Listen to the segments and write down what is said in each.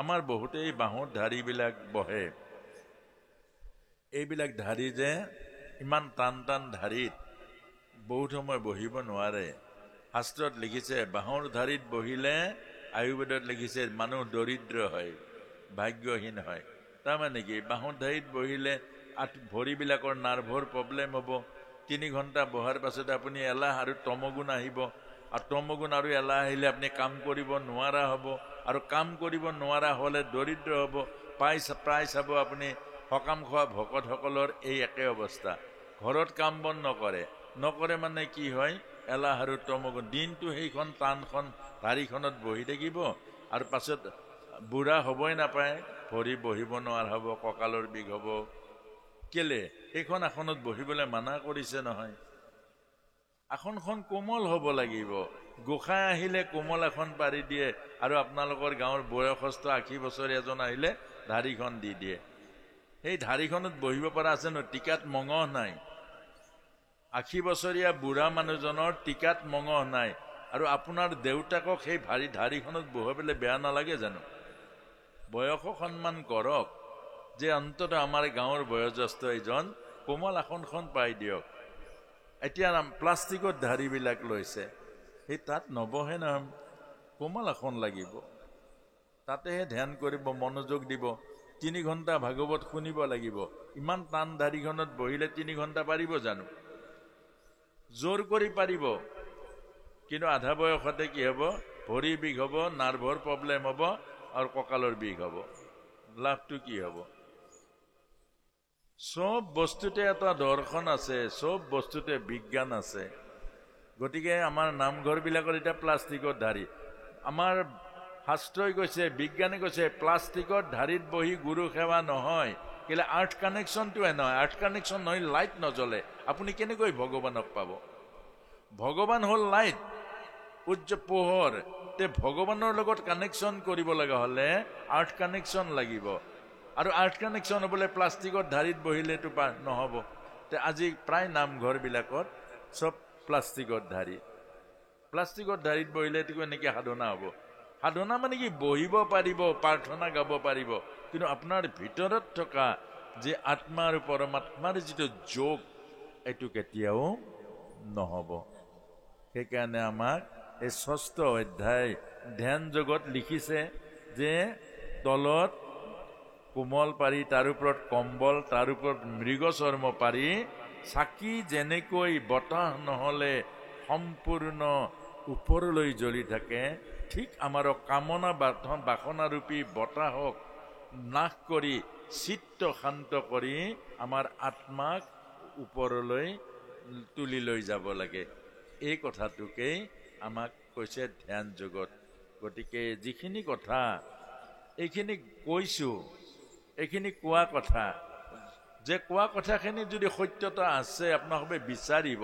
আমাৰ বহুতেই বাঁহৰ ঢাৰিবিলাক বহে। এইবিলাক ঢাৰি যে ইমান টান টান ঢাৰিত বহুত সময় বহিব নোৱাৰে। শাস্ত্ৰত লিখিছে বাঁহৰ ঢাৰিত বহিলে, আয়ুৰ্বেদত লিখিছে মানুহ দৰিদ্ৰ হয়, ভাগ্যহীন হয়। তাৰমানে কি, বাঁহৰ ঢাৰিত বহিলে ভৰিবিলাকৰ নাৰ্ভৰ প্ৰব্লেম হ'ব। 3 ঘণ্টা বহাৰ পাছত আপুনি এলাহ আৰু তমগুণ আহিব, আৰু তমগুণ আৰু এলাহ আহিলে আপুনি কাম কৰিব নোৱাৰা হ'ব, আৰু কাম কৰিব নোৱাৰা হ'লে দৰিদ্ৰ হ'ব। প্ৰায় চাব আপুনি সকাম খোৱা ভকতসকলৰ এই একে অৱস্থা। ঘৰত কাম বন নকৰে মানে কি হয়, এলাহ আৰু তমগুণ। দিনটো সেইখন টানখন ঢাৰিখনত বহি থাকিব, আৰু পাছত বুঢ়া হ'বই নাপায়, ভৰি বহিব নোৱাৰা হ'ব, কঁকালৰ বিষ হ'ব। কেলে? সেইখন আসনত বহিবলৈ মানা কৰিছে নহয়। আসনখন কোমল হ'ব লাগিব। গোসাঁই আহিলে কোমল এখন পাৰি দিয়ে, আৰু আপোনালোকৰ গাঁৱৰ বয়সস্থ 80 বছৰীয়া এজন আহিলে ঢাৰিখন দি দিয়ে। সেই ঢাৰিখনত বহিব পৰা আছে ন? টিকাত মঙহ নাই। 80 বছৰীয়া বুঢ়া মানুহজনৰ টিকাত মঙহ নাই, আৰু আপোনাৰ দেউতাকক সেই ঢাৰিখনত বহাবলৈ বেয়া নালাগে জানো? বয়সক সন্মান কৰক, যে অন্তত আমাৰ গাঁৱৰ বয়োজ্যেষ্ঠ এজন কোমল আসনখন পাই দিয়ক। এতিয়া প্লাষ্টিকৰ ঢাৰিবিলাক লৈছে, সেই তাত নবহে নহয়, কোমল আসন লাগিব। তাতেহে ধ্যান কৰিব, মনোযোগ দিব। 3 ঘণ্টা ভাগৱত শুনিব লাগিব। ইমান টান ঢাৰিখনত বহিলে 3 ঘণ্টা পাৰিব জানো? জোৰ কৰি পাৰিব, কিন্তু আধা বয়সতে কি হ'ব, ভৰি বিষ হ'ব, নাৰ্ভৰ প্ৰব্লেম হ'ব, আৰু কঁকালৰ বিষ হ'ব। লাভটো কি হ'ব? চব বস্তুতে এটা দৰ্শন আছে, চব বস্তুতে বিজ্ঞান আছে। গতিকে আমাৰ নামঘৰবিলাকৰ এতিয়া প্লাষ্টিকৰ ঢাৰি। আমাৰ শাস্ত্ৰই কৈছে, বিজ্ঞানে কৈছে, প্লাষ্টিকৰ ঢাৰিত বহি গুৰু সেৱা নহয়। কেলে? আৰ্থ কানেকশ্যনটোৱে নহয়। আৰ্থ কানেকশ্যন নহয়, লাইট নজ্বলে। আপুনি কেনেকৈ ভগৱানক পাব? ভগৱান হ'ল লাইট, সূৰ্য পোহৰ। তে ভগৱানৰ লগত কানেকশ্যন কৰিব লগা হ'লে আৰ্থ কানেকশ্যন লাগিব, আৰু আৰ্থ কানেকশ্যন হ'বলৈ প্লাষ্টিকৰ ঢাৰিত বহিলেতো নহ'ব। তে আজি প্ৰায় নামঘৰবিলাকত চব প্লাষ্টিকৰ ঢাৰি। প্লাষ্টিকৰ ঢাৰিত বহিলেতো এনেকৈ সাধনা হ'ব। সাধনা মানে কি, বহিব পাৰিব, প্ৰাৰ্থনা গাব পাৰিব, কিন্তু আপোনাৰ ভিতৰত থকা যে আত্মা আৰু পৰমাত্মাৰ যিটো যোগ, এইটো কেতিয়াও নহ'ব। সেইকাৰণে আমাক এই 6ষ্ঠ অধ্যায় ধ্যান যোগত লিখিছে যে তলত কোমল পাৰি, তাৰ ওপৰত কম্বল, তাৰ ওপৰত মৃগচৰ্ম পাৰি, চাকি যেনেকৈ বতাহ নহ'লে সম্পূৰ্ণ ওপৰলৈ জ্বলি থাকে, ঠিক আমাৰ কামনা বাসনাৰূপী বতাহক নাশ কৰি, চিত্ত শান্ত কৰি আমাৰ আত্মাক ওপৰলৈ তুলি লৈ যাব লাগে। এই কথাটোকেই আমাক কৈছে ধ্যান যোগত। গতিকে যিখিনি কথা এইখিনি কৈছোঁ, এইখিনি কোৱা কথা, যে কোৱা কথাখিনি যদি সত্যতা আছে আপোনালোকে বিচাৰিব,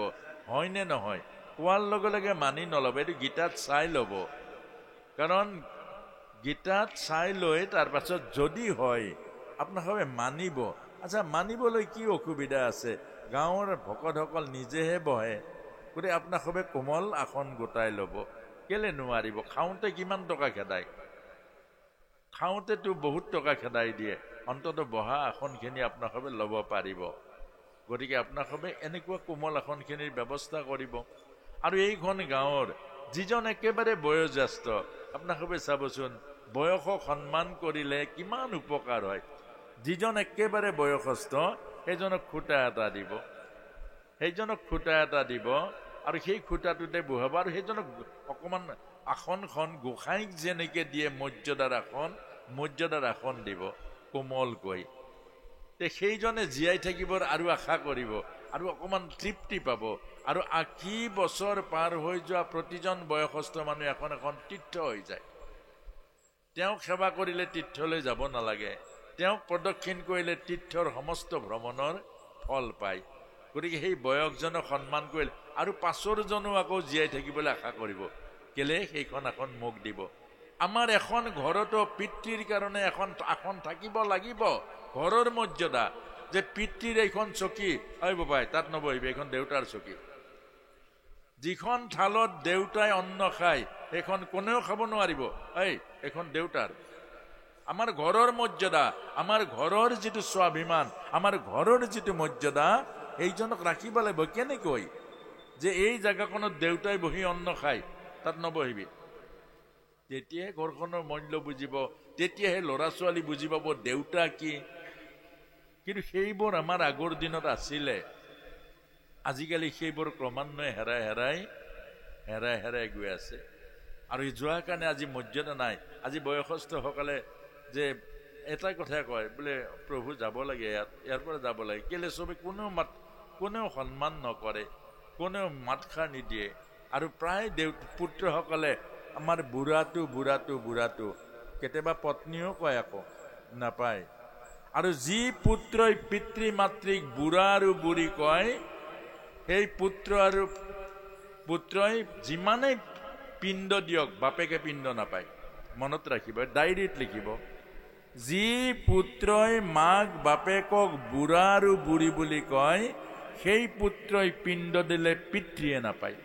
হয়নে নহয়। কোৱাৰ লগে লগে মানি নল'ব, এইটো গীতাত চাই ল'ব। কাৰণ গীতাত চাই লৈ তাৰ পাছত যদি হয় আপোনালোকে মানিব। আচ্ছা, মানিবলৈ কি অসুবিধা আছে? গাঁৱৰ ভকতসকল নিজেহে বহে। গতিকে আপোনালোকে কোমল আসন গোটাই ল'ব। কেলে নোৱাৰিব? খাওঁতে কিমান টকা খেদায়, খাওঁতেতো বহুত টকা খেদাই দিয়ে। অন্তত বহা আসনখিনি আপোনালোকে ল'ব পাৰিব। গতিকে আপোনালোকে এনেকুৱা কোমল আসনখিনিৰ ব্যৱস্থা কৰিব। আৰু এইখন গাঁৱৰ যিজন একেবাৰে বয়োজ্যেষ্ঠ, আপোনালোকে চাবচোন, বয়সক সন্মান কৰিলে কিমান উপকাৰ হয়। যিজন একেবাৰে বয়সস্থ, সেইজনক খুঁটা এটা দিব, সেইজনক খুঁটা এটা দিব, আৰু সেই খুঁটাটোতে বহাব। আৰু সেইজনক অকণমান আসনখন গোসাঁইক যেনেকৈ দিয়ে মৰ্যাদাৰ আসন দিব কোমলকৈ। তে সেইজনে জীয়াই থাকিবৰ আৰু আশা কৰিব, আৰু অকণমান তৃপ্তি পাব। আৰু 80 বছৰ পাৰ হৈ যোৱা প্ৰতিজন বয়সস্থ মানুহ এখন এখন তীৰ্থ হৈ যায়। তেওঁক সেৱা কৰিলে তীৰ্থলৈ যাব নালাগে, তেওঁক প্ৰদক্ষিণ কৰিলে তীৰ্থৰ সমস্ত ভ্ৰমণৰ ফল পায়। গতিকে সেই বয়সজনক সন্মান কৰিলে আৰু পাছৰজনো আকৌ জীয়াই থাকিবলৈ আশা কৰিব। কেলে? সেইখন আসন মোক দিব। আমাৰ এখন ঘৰতো পিতৃৰ কাৰণে এখন আসন থাকিব লাগিব। ঘৰৰ মৰ্যাদা যে পিতৃৰ এইখন চকী, ঐ বাবাই তাত নবহিবি, এইখন দেউতাৰ চকী। যিখন থালত দেউতাই অন্ন খায় সেইখন কোনেও খাব নোৱাৰিব, এইখন দেউতাৰ। আমার ঘরের মর্যাদা, আমার ঘরের যেটু স্বাভিমান, আমার ঘরের যেটু মর্যাদা, এই জনক রাখিব লাগিব। কেনেকৈ যে এই জায়গা কোনো দেউতাই বহি অন্ন খায়, তাত নবহিবি। তেতিয়াহে ঘৰখনৰ মূল্য বুজিব, তেতিয়াহে ল'ৰা ছোৱালী বুজি পাব দেউতা কি। কিন্তু সেইবোৰ আমাৰ আগৰ দিনত আছিলে। আজিকালি সেইবোৰ ক্ৰমান্বয়ে হেৰাই হেৰাই হেৰাই হেৰাই গৈ আছে। আৰু এই যোৱাৰ কাৰণে আজি মৰ্যাদা নাই। আজি বয়সস্থসকলে যে এটাই কথাই কয়, বোলে প্ৰভু যাব লাগে, ইয়াৰ পৰা যাব লাগে। কেলে চবে কোনেও সন্মান নকৰে, কোনেও মাতষাৰ নিদিয়ে। আৰু প্ৰায় পুত্ৰসকলে আমাৰ বুঢ়াটো কেতিয়াবা পত্নীও কয় আকৌ নাপায়। আৰু যি পুত্ৰই পিতৃ মাতৃক বুঢ়া আৰু বুঢ়ী কয়, সেই পুত্ৰ আৰু পুত্ৰই যিমানেই পিণ্ড দিয়ক, বাপেকে পিণ্ড নাপায়। মনত ৰাখিব, ডায়েৰীত লিখিব। যি পুত্ৰই মাক বাপেকক বুঢ়া আৰু বুঢ়ী বুলি কয়, সেই পুত্ৰই পিণ্ড দিলে পিতৃয়ে নাপায়।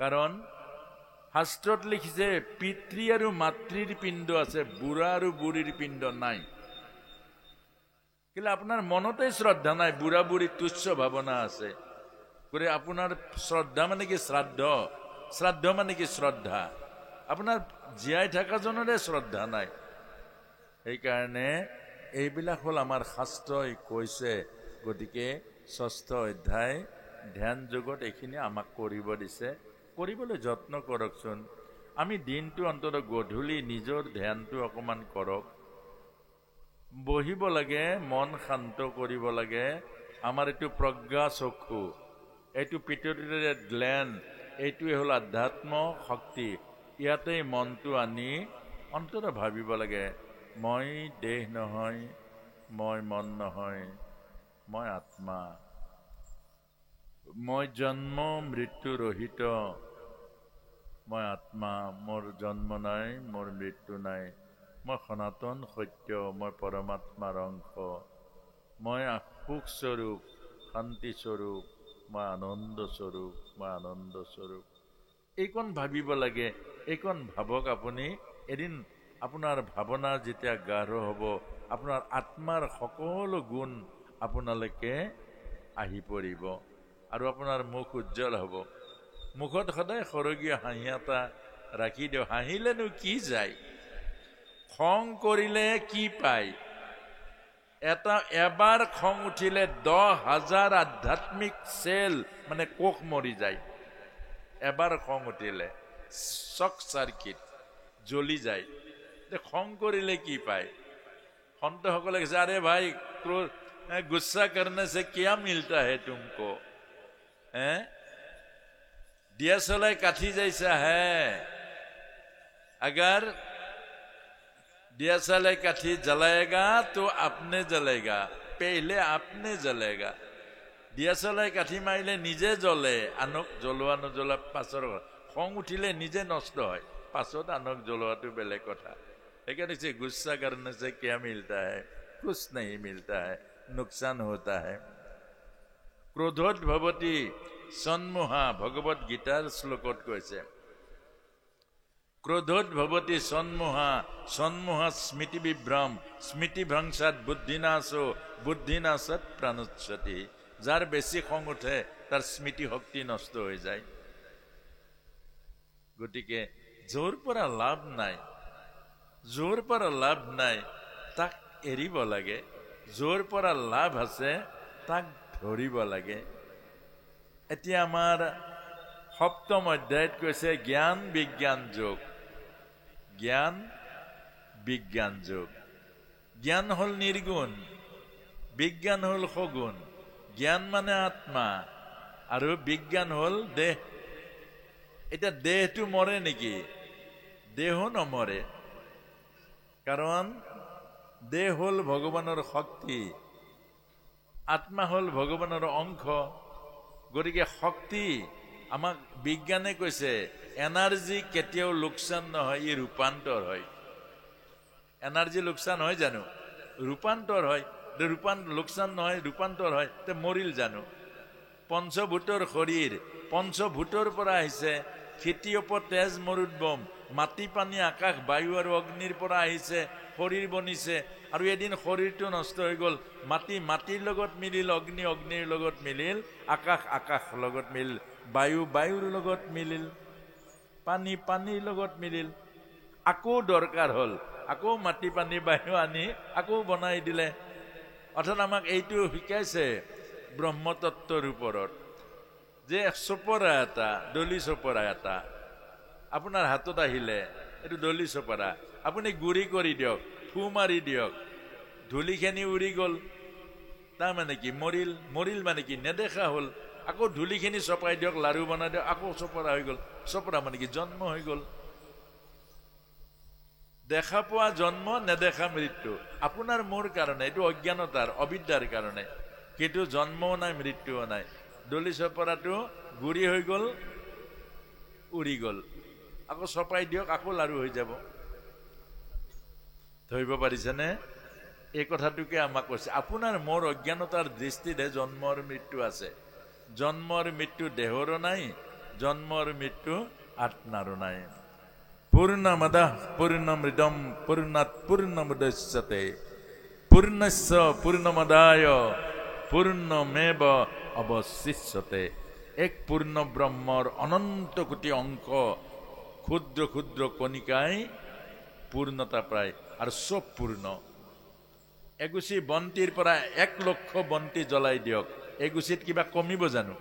কাৰণ শাস্ত্ৰত লিখিছে পিতৃ আৰু মাতৃৰ পিণ্ড আছে, বুঢ়া আৰু বুঢ়ীৰ পিণ্ড নাই। কিন্তু আপোনাৰ মনতে শ্ৰদ্ধা নাই, বুঢ়া বুঢ়ী তুচ্ছ ভাৱনা আছে। গতিকে আপোনাৰ শ্ৰদ্ধা মানে কি শ্ৰাদ্ধ, শ্ৰাদ্ধ মানে কি শ্ৰদ্ধা। আপোনাৰ জীয়াই থকাজনৰে শ্ৰদ্ধা নাই। সেইকাৰণে এইবিলাক হ'ল আমাৰ শাস্ত্ৰই কৈছে। গতিকে 6ষ্ঠ অধ্যায় ধ্যান যোগত এইখিনি আমাক কৰিব দিছে। কৰিবলৈ যত্ন কৰকচোন। আমি দিনটো অন্তত গধূলি নিজৰ ধ্যানটো অকণমান কৰক। বহিব লাগে, মন শান্ত কৰিব লাগে। আমাৰ এইটো প্ৰজ্ঞা চক্ষু, এইটো পিটুইটাৰী গ্লেণ্ড, এইটোৱে হ'ল আধ্যাত্ম শক্তি। ইয়াতেই মনটো আনি অন্তত ভাবিব লাগে, মই দেহ নহয়, মই মন নহয়, মই আত্মা, মই জন্ম মৃত্যু ৰহিত, মই আত্মা, মোৰ জন্ম নাই, মোৰ মৃত্যু নাই, মই সনাতন সত্য, মই পৰমাত্মাৰ অংশ, মই সুখ স্বৰূপ, শান্তি স্বৰূপ, মই আনন্দ স্বৰূপ, মই আনন্দ স্বৰূপ। এইকণ ভাবিব লাগে। এইকণ ভাবক আপুনি। এদিন আপোনাৰ ভাৱনা যেতিয়া গাঢ় হ'ব, আপোনাৰ আত্মাৰ সকলো গুণ আপোনালোকে আহি পৰিব আৰু আপোনাৰ মুখ উজ্জ্বল হ'ব। মুখত সদায় সৰগীয়া হাঁহি এটা ৰাখি দিওঁ। হাঁহিলেনো কি যায়? খং কৰিলে কি পায়? এবাৰ খং উঠিলে 10,000 আধ্যাত্মিক চেল মানে কোষ মৰি যায়। এবাৰ খং উঠিলে শক চাৰ্কিট জ্বলি যায়। খং কৰিলে কি পায়? সন্তসকলে কৈছে, আৰে ভাই गुस्सा करने से क्या मिलता है तुमको? दियासलाई काठी जैसा है। अगर दियासलाई काठी जलाएगा तो अपने जलेगा, पहले अपने जलेगा। दियासलाई काठी मारिले निजे জ্বলে, আনক জ্বলোৱা নজ্বলা পাছৰ কথা। খং উঠিলে নিজে নষ্ট হয়, পাছত আনক জ্বলোৱাটো বেলেগ কথা। সেইকাৰণে गुस्सा करने से क्या मिलता है? कुछ नहीं मिलता है, नुकसान होता है। क्रोधोत भवति सन्मोहा, भगवत गीतार श्लोकत কৈছে। क्रोधोत भवति सन्मोहा, सन्मोहा स्मृति विभ्रम, स्मृति भ्रंशात बुद्धिनाशो, बुद्धिनाशात प्राणोच्छति। যার বেশি খং উঠে তার স্মৃতি শক্তি নষ্ট হয়ে যায়। গতিকে জোর পৰা লাভ নাই, জোৰ পৰা লাভ নাই, তাক এৰিব লাগে। জোৰ পৰা লাভ আছে, তাক ধৰিব লাগে। এতিয়া আমাৰ 7ম অধ্যায়ত কৈছে জ্ঞান বিজ্ঞান যোগ। জ্ঞান বিজ্ঞান যোগ। জ্ঞান হল নিৰ্গুণ, বিজ্ঞান হল সগুণ। জ্ঞান মানে আত্মা আৰু বিজ্ঞান হল দেহ। এতিয়া দেহটো মৰে নেকি? দেহো নমৰে, কাৰণ দেহ হল ভগৱানৰ শক্তি, আত্মা হল ভগৱানৰ অংশ। গতিকে শক্তি আমাক বিজ্ঞানে কৈছে এনাৰ্জি কেতিয়াও লোকচান নহয়, ই ৰূপান্তৰ হয়। এনাৰ্জি লোকচান হয় জানো? ৰূপান্তৰ হয়। লোকচান নহয়, ৰূপান্তৰ হয়। তে মৰিল জানো? পঞ্চভূতৰ শৰীৰ, পঞ্চভূতৰ পৰা আহিছে। খেতিয়প তেজ মৰুদ্বম, মাটি পানী আকাশ বায়ু আৰু অগ্নিৰ পৰা আহিছে, শৰীৰ বনিছে, আৰু এদিন শৰীৰটো নষ্ট হৈ গ'ল। মাটিৰ লগত মিলিল, অগ্নি অগ্নিৰ লগত মিলিল, আকাশ আকাশৰ লগত মিলিল, বায়ু বায়ুৰ লগত মিলিল, পানী পানীৰ লগত মিলিল। আকৌ দৰকাৰ হ'ল, আকৌ মাটি পানী বায়ু আনি আকৌ বনাই দিলে। অৰ্থাৎ আমাক এইটো শিকাইছে ব্ৰহ্মতত্ত্বৰ ওপৰত যে চপৰা এটা, দলি চপৰা এটা আপোনাৰ হাতত আহিলে, এইটো দলি চপৰা, আপুনি গুৰি কৰি দিয়ক, ফু মাৰি দিয়ক, ধূলিখিনি উৰি গ'ল। তাৰমানে কি? মৰিল মানে কি? নেদেখা হ'ল। আকৌ ধূলিখিনি চপাই দিয়ক, লাৰু বনাই দিয়ক, আকৌ চপৰা হৈ গ'ল। চপৰা মানে কি? জন্ম হৈ গ'ল। দেখা পোৱা জন্ম, নেদেখা মৃত্যু। আপোনাৰ মোৰ কাৰণে এইটো অজ্ঞানতাৰ, অবিদ্যাৰ কাৰণে। কিন্তু জন্মও নাই, মৃত্যুও নাই। দলি চপৰাটো গুৰি হৈ গ'ল, উৰি গ'ল, আকৌ চপাই দিয়ক, আকৌ লাৰু হৈ যাব। ধৰিব পাৰিছেনে? এই কথাটোকে আমাক কৈছে। আপোনাৰ মোৰ অজ্ঞানতাৰ দৃষ্টিতহে জন্মৰ মৃত্যু আছে। জন্মৰ মৃত্যু দেহৰো নাই, জন্মৰ মৃত্যু আত্মাৰো নাই। পূৰ্ণমদঃ পূৰ্ণমিদং পূৰ্ণাৎ পূৰ্ণমুদচ্যতে পূৰ্ণস্য পূৰ্ণমাদায় পূৰ্ণমেব অৱশিষ্যতে। এক পূৰ্ণ ব্ৰহ্মৰ অনন্ত কোটি অংশ ক্ষুদ্ৰ ক্ষুদ্ৰ কণিকাই পূৰ্ণতা প্ৰায়, আৰু চব পূৰ্ণ। এগুচি বন্তিৰ পৰা 1,00,000 বন্তি জ্বলাই দিয়ক, এগুচিত কিবা কমিব জানো?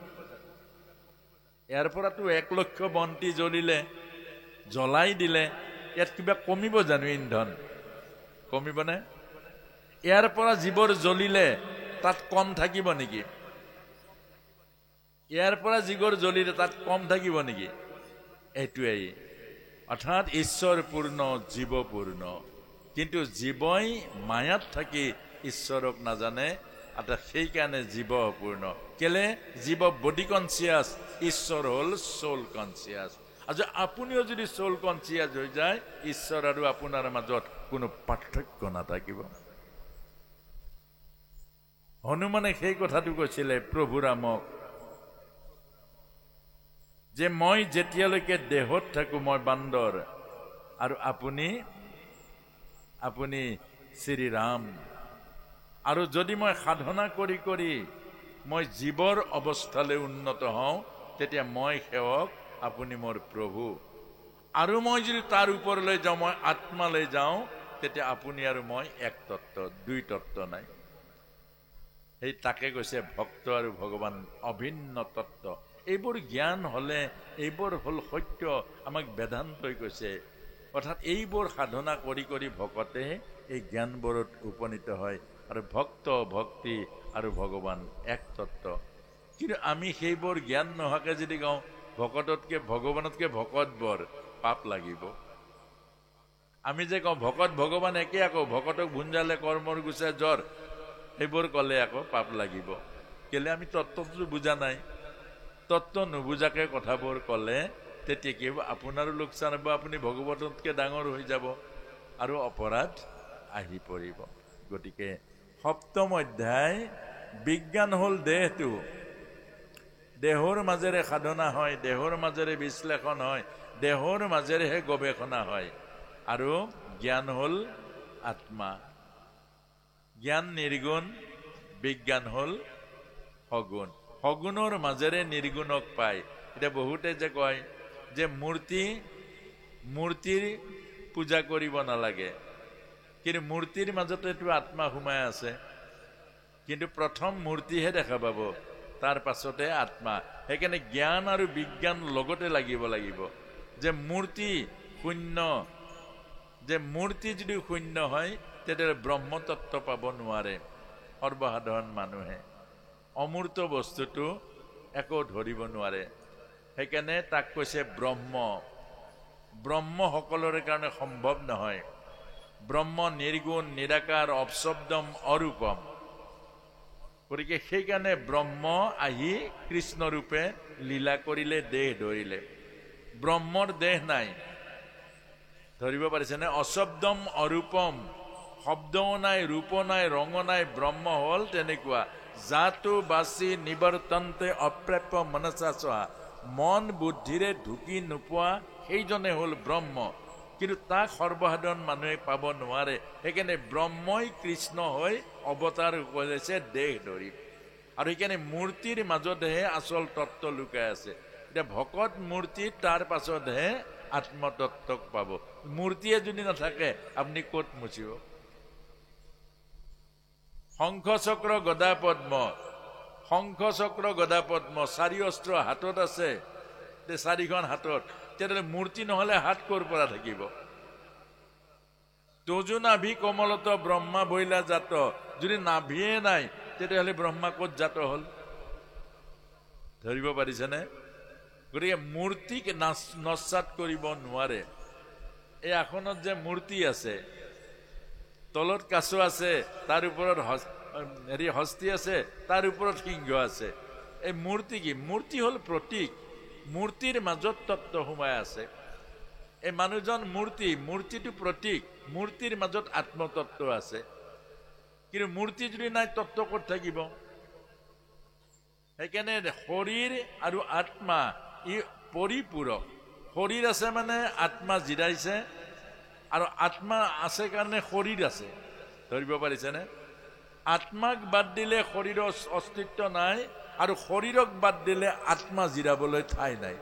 ইয়াৰ পৰাতো 1,00,000 বন্তি জ্বলিলে, জ্বলাই দিলে, ইয়াত কিবা কমিব জানো? ইন্ধন কমিবনে? ইয়াৰ পৰা জীৱৰ জ্বলিলে তাত কম থাকিব নেকি? ইয়াৰ পৰা জীৱৰ জ্বলিলে তাত কম থাকিব নেকি? এইটোৱেই। অৰ্থাৎ ঈশ্বৰ পূৰ্ণ, জীৱ পূৰ্ণ। কিন্তু জীৱই মায়াত থাকি ঈশ্বৰক নাজানে, অৰ্থাৎ সেইকাৰণে জীৱ অপূৰ্ণ। কেলে? জীৱ বডি কনচিয়াছ, ঈশ্বৰ হ'ল সোল কনচিয়াছ। আৰু আপুনিও যদি সোল কনচিয়াছ হৈ যায়, ঈশ্বৰ আৰু আপোনাৰ মাজত কোনো পাৰ্থক্য নাথাকিব। হনুমানে সেই কথাটো কৈছিলে প্ৰভু ৰামক, যে মই যেতিয়ালৈকে দেহত থাকো মই বান্দৰ, আৰু আপুনি শ্ৰীৰাম। আৰু যদি মই সাধনা কৰি কৰি মই জীৱৰ অৱস্থালৈ উন্নত হওঁ, তেতিয়া মই সেৱক, আপুনি মোৰ প্ৰভু। আৰু মই যদি তাৰ ওপৰলৈ যাওঁ, মই আত্মালৈ যাওঁ, তেতিয়া আপুনি আৰু মই এক তত্ত্ব, দুই তত্ত্ব নাই। সেই তাকে কৈছে ভক্ত আৰু ভগৱান অভিন্ন তত্ত্ব। এইবোৰ জ্ঞান হলে, এইবোৰ হ'ল সত্য, আমাক বেদান্তই কৈছে। অৰ্থাৎ এইবোৰ সাধনা কৰি কৰি ভকতে এই জ্ঞানবোৰত উপনীত হয়, আৰু ভক্ত ভক্তি আৰু ভগৱান এক তত্ত্ব। কিন্তু আমি সেইবোৰ জ্ঞান নোহোৱাকে যদি গাওঁ, ভকততকে ভগৱানতকে ভকত বৰ, পাপ লাগিব। আমি যে কওঁ ভকত ভগৱান একে, আকৌ ভকতক ভুঞ্জালে কৰ্মৰ গুচে জ্বৰ, সেইবোৰ কলে আকৌ পাপ লাগিব। কেলে? আমি তত্ত্বটো বুজা নাই। তত্ত্ব নুবুজাকে কথাবোৰ কলে তেতিয়া কি হ'ব? আপোনাৰো লোকচান হ'ব, আপুনি ভগৱততকে ডাঙৰ হৈ যাব, আৰু অপৰাধ আহি পৰিব। গতিকে সপ্তম অধ্যায়, বিজ্ঞান হ'ল দেহটো, দেহৰ মাজেৰে সাধনা হয়, দেহৰ মাজেৰে বিশ্লেষণ হয়, দেহৰ মাজেৰেহে গৱেষণা হয়। আৰু জ্ঞান হ'ল আত্মা। জ্ঞান নিৰ্গুণ, বিজ্ঞান হ'ল সগুণ। সগুণৰ মাজেৰে নিৰ্গুণক পায়। এতিয়া বহুতে যে কয় যে মূৰ্তিৰ পূজা কৰিব নালাগে, কিন্তু মূৰ্তিৰ মাজতেতো আত্মা সোমাই আছে। কিন্তু প্ৰথম মূৰ্তিহে দেখা পাব, তাৰ পাছতে আত্মা। সেইকাৰণে জ্ঞান আৰু বিজ্ঞান লগতে লাগিব। যে মূৰ্তি শূন্য, যে মূৰ্তি যদি শূন্য হয়, তেতিয়া ব্ৰহ্মতত্ত্ব পাব নোৱাৰে সৰ্বসাধাৰণ মানুহে। অমূৰ্ত বস্তুটো একো ধৰিব নোৱাৰে। সেইকাৰণে তাক কৈছে ব্ৰহ্ম। ব্ৰহ্ম সকলোৰে কাৰণে সম্ভৱ নহয়। ব্ৰহ্ম নিৰ্গুণ, নিৰাকাৰ, অপশব্দম, অৰূপম। গতিকে সেইকাৰণে ব্ৰহ্ম আহি কৃষ্ণ ৰূপে লীলা কৰিলে, দেহ ধৰিলে। ব্ৰহ্মৰ দেহ নাই, ধৰিব পাৰিছেনে? অশব্দম অৰূপম, শব্দও নাই, ৰূপ নাই, ৰঙ নাই, ব্ৰহ্ম হ'ল তেনেকুৱা। জাতু বাচি নিবৰ্তন্তে অপ্ৰাপ্য মনসা চহা, মন বুদ্ধিৰে ঢুকি নোপোৱা সেইজনে হ'ল ব্ৰহ্ম। কিন্তু তাক সৰ্বসাধাৰণ মানুহে পাব নোৱাৰে। সেইকাৰণে ব্ৰহ্মই কৃষ্ণ হৈ অৱতাৰ কৰিছে দেহ ধৰি। আৰু সেইকাৰণে মূৰ্তিৰ মাজতহে আচল তত্ত্ব লুকাই আছে। এতিয়া ভকত মূৰ্তি, তাৰ পাছতহে আত্মতত্ত্বক পাব। মূৰ্তিয়ে যদি নাথাকে আপুনি ক'ত মুচিব? শংখ চক্ৰ গদা পদ্ম, শংখ চক্ৰ গদা পদ্ম, 4 অস্ত্ৰ হাতত আছে, 4খন হাতত। তেতিয়াহ'লে মূৰ্তি নহ'লে হাত ক'ৰ পৰা থাকিব? তজু নাভি কমলত ব্ৰহ্মা বইলা জাত, যদি নাভিয়ে নাই তেতিয়াহ'লে ব্ৰহ্মা ক'ত জাত হ'ল? ধৰিব পাৰিছেনে? গতিকে মূৰ্তিক নস্যাৎ কৰিব নোৱাৰে। এই আসনত যে মূৰ্তি আছে, তলত কাছ আছে, তাৰ ওপৰত হস্তি আছে, তাৰ ওপৰত সিংহ আছে। এই মূৰ্তি কি? মূৰ্তি হ'ল প্ৰতীক। মূৰ্তিৰ মাজত তত্ত্ব সোমাই আছে। এই মানুহজন মূৰ্তি, মূৰ্তিটো প্ৰতীক, মূৰ্তিৰ মাজত আত্মতত্ত্ব আছে। কিন্তু মূৰ্তি যদি নাই, তত্ত্ব ক'ত থাকিব? সেইকাৰণে শৰীৰ আৰু আত্মা ই পৰিপূৰক। শৰীৰ আছে মানে আত্মা জিৰাইছে, আৰু আত্মা আছে কাৰণে শৰীৰ আছে। ধৰিব পাৰিছেনে? আত্মাক বাদ দিলে শৰীৰৰ অস্তিত্ব নাই, আৰু শৰীৰক বাদ দিলে আত্মা জিৰাবলৈ ঠাই নাই।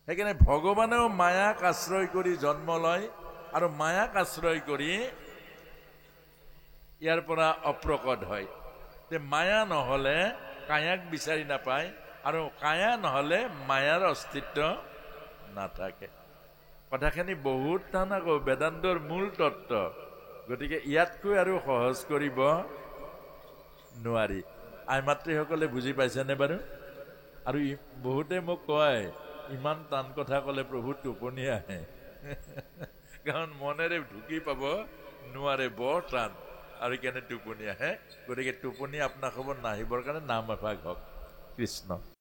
সেইকাৰণে ভগৱানেও মায়াক আশ্ৰয় কৰি জন্ম লয়, আৰু মায়াক আশ্ৰয় কৰি ইয়াৰ পৰা অপ্ৰকট হয়। মায়া নহ'লে কায়াক বিচাৰি নাপায়, আৰু কায়া নহ'লে মায়াৰ অস্তিত্ব নাথাকে। কথাখিনি বহুত টান আকৌ, বেদান্তৰ মূল তত্ত্ব। গতিকে ইয়াতকৈ আৰু সহজ কৰিব নোৱাৰি। আই মাতৃসকলে বুজি পাইছেনে বাৰু? আৰু বহুতে মোক কয়, ইমান টান কথা ক'লে প্ৰভু টোপনি আহে। কাৰণ মনেৰে ঢুকি পাব নোৱাৰে, বৰ টান, আৰু সেইকাৰণে টোপনি আহে। গতিকে টোপনি আপোনাক খবৰ নাহিবৰ কাৰণে নাম এভাগ হওক। কৃষ্ণ।